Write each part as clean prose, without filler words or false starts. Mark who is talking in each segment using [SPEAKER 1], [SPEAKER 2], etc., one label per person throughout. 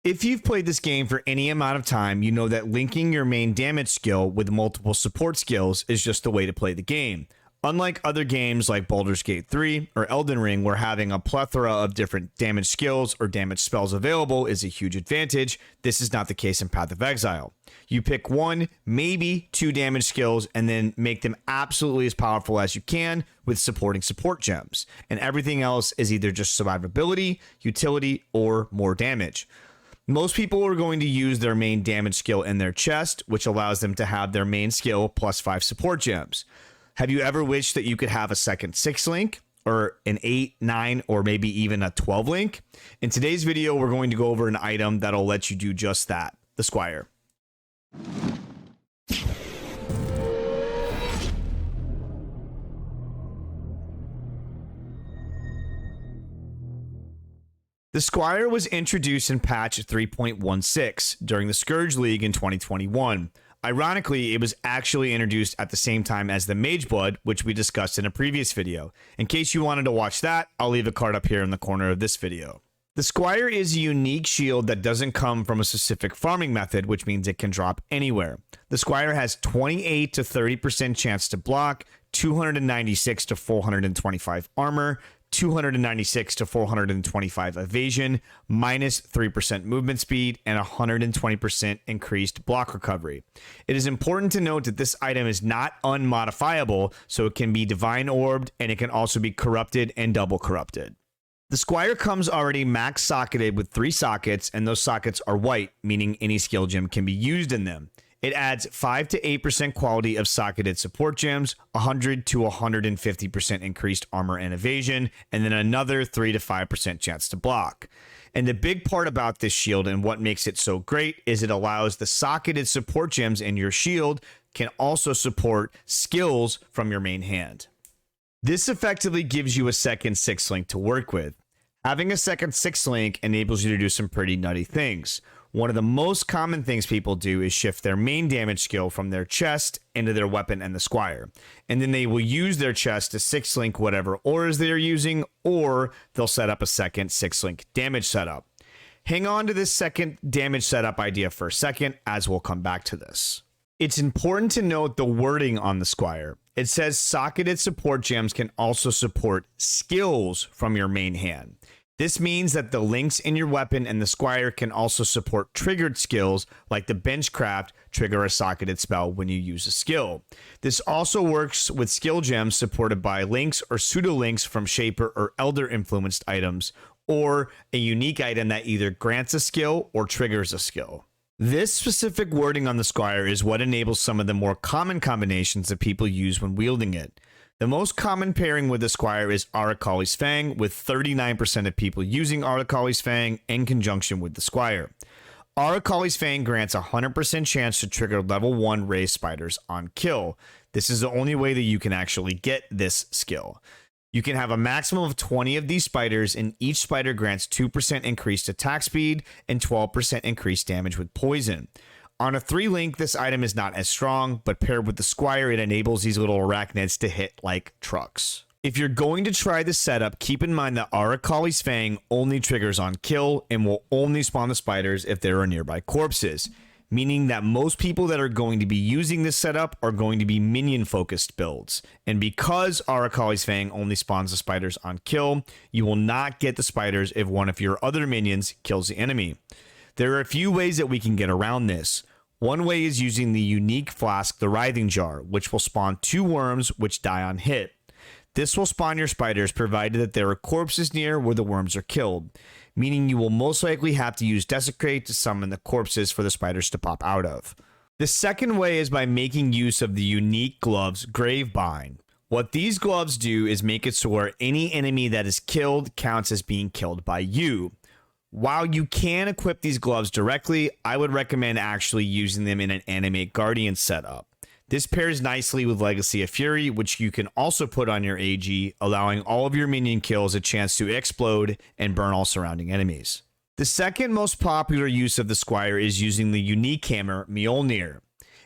[SPEAKER 1] If you've played this game for any amount of time, you know that linking your main damage skill with multiple support skills is just the way to play the game. Unlike other games like Baldur's Gate 3 or Elden Ring, where having a plethora of different damage skills or damage spells available is a huge advantage, this is not the case in Path of Exile. You pick one, maybe two damage skills, and then make them absolutely as powerful as you can with supporting support gems. And everything else is either just survivability, utility, or more damage. Most people are going to use their main damage skill in their chest, which allows them to have their main skill plus 5 support gems. Have you ever wished that you could have a second 6 link or an 8, 9, or maybe even a 12 link? In today's video, we're going to go over an item that'll let you do just that, the Squire. The Squire was introduced in patch 3.16 during the Scourge League in 2021. Ironically, it was actually introduced at the same time as the Mageblood, which we discussed in a previous video. In case you wanted to watch that, I'll leave a card up here in the corner of this video. The Squire is a unique shield that doesn't come from a specific farming method, which means it can drop anywhere. The Squire has 28 to 30% chance to block, 296 to 425 armor, 296 to 425 evasion, minus 3% movement speed, and 120% increased block recovery. It is important to note that this item is not unmodifiable, so it can be divine orbed, and it can also be corrupted and double corrupted. The Squire comes already max socketed with 3 sockets, and those sockets are white, meaning any skill gem can be used in them. It adds 5 to 8% quality of socketed support gems, 100 to 150% increased armor and evasion, and then another 3 to 5% chance to block. And the big part about this shield and what makes it so great is it allows the socketed support gems in your shield can also support skills from your main hand. This effectively gives you a second 6 link to work with. Having a second 6 link enables you to do some pretty nutty things. One of the most common things people do is shift their main damage skill from their chest into their weapon and the Squire. And then they will use their chest to 6 link whatever auras they're using, or they'll set up a second 6 link damage setup. Hang on to this second damage setup idea for a second, as we'll come back to this. It's important to note the wording on the Squire. It says socketed support gems can also support skills from your main hand. This means that the links in your weapon and the Squire can also support triggered skills like the Benchcraft trigger a socketed spell when you use a skill. This also works with skill gems supported by links or pseudo links from Shaper or Elder influenced items, or a unique item that either grants a skill or triggers a skill. This specific wording on the Squire is what enables some of the more common combinations that people use when wielding it. The most common pairing with the Squire is Arachnoid Fang, with 39% of people using Arachnoid Fang in conjunction with the Squire. Arachnoid Fang grants a 100% chance to trigger level 1 raised spiders on kill. This is the only way that you can actually get this skill. You can have a maximum of 20 of these spiders, and each spider grants 2% increased attack speed and 12% increased damage with poison. On a 3 link, this item is not as strong, but paired with the Squire, it enables these little arachnids to hit like trucks. If you're going to try this setup, keep in mind that Arachnoid Fang only triggers on kill and will only spawn the spiders if there are nearby corpses, meaning that most people that are going to be using this setup are going to be minion focused builds. And because Arachnoid Fang only spawns the spiders on kill, you will not get the spiders if one of your other minions kills the enemy. There are a few ways that we can get around this. One way is using the unique flask, the Writhing Jar, which will spawn 2 worms which die on hit. This will spawn your spiders provided that there are corpses near where the worms are killed, meaning you will most likely have to use Desecrate to summon the corpses for the spiders to pop out of. The second way is by making use of the unique gloves Gravebind. What these gloves do is make it so where any enemy that is killed counts as being killed by you. While you can equip these gloves directly, I would recommend actually using them in an Animate Guardian setup. This pairs nicely with Legacy of Fury, which you can also put on your AG, allowing all of your minion kills a chance to explode and burn all surrounding enemies. The second most popular use of the Squire is using the unique hammer Mjolner.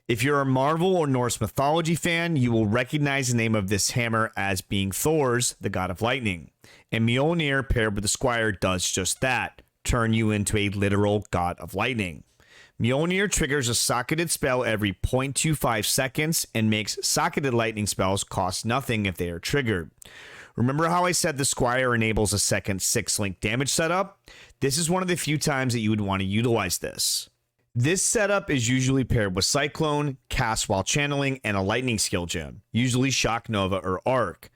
[SPEAKER 1] If you're a Marvel or Norse mythology fan, you will recognize the name of this hammer as being Thor's, the god of lightning. And Mjolnir paired with the Squire does just that. turn you into a literal god of lightning. Mjolnir triggers a socketed spell every 0.25 seconds and makes socketed lightning spells cost nothing if they are triggered. Remember how I said the Squire enables a second 6-link damage setup? This is one of the few times that you would want to utilize this. This setup is usually paired with Cyclone, Cast while channeling, and a lightning skill gem, usually Shock Nova or Arc.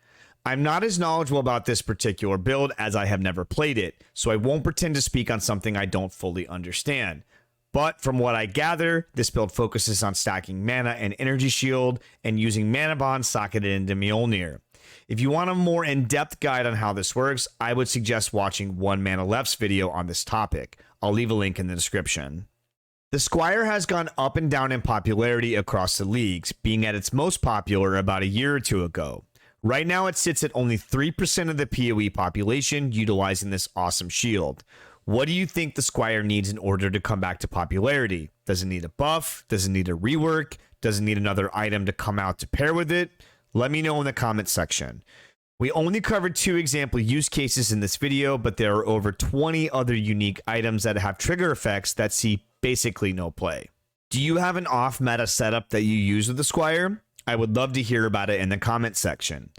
[SPEAKER 1] I'm not as knowledgeable about this particular build as I have never played it, so I won't pretend to speak on something I don't fully understand. But from what I gather, this build focuses on stacking mana and energy shield and using Manabond socketed into Mjolnir. If you want a more in-depth guide on how this works, I would suggest watching One Mana Left's video on this topic. I'll leave a link in the description. The Squire has gone up and down in popularity across the leagues, being at its most popular about a year or two ago. Right now it sits at only 3% of the PoE population utilizing this awesome shield. What do you think the Squire needs in order to come back to popularity? Does it need a buff? Does it need a rework? Does it need another item to come out to pair with it? Let me know in the comment section. We only covered 2 example use cases in this video, but there are over 20 other unique items that have trigger effects that see basically no play. Do you have an off-meta setup that you use with the Squire? I would love to hear about it in the comment section.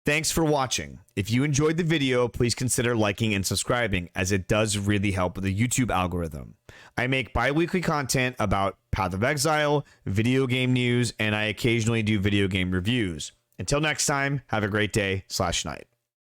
[SPEAKER 1] Thanks for watching. If you enjoyed the video, please consider liking and subscribing, as it does really help with the YouTube algorithm. I make bi-weekly content about Path of Exile, video game news, and I occasionally do video game reviews. Until next time, have a great day/night.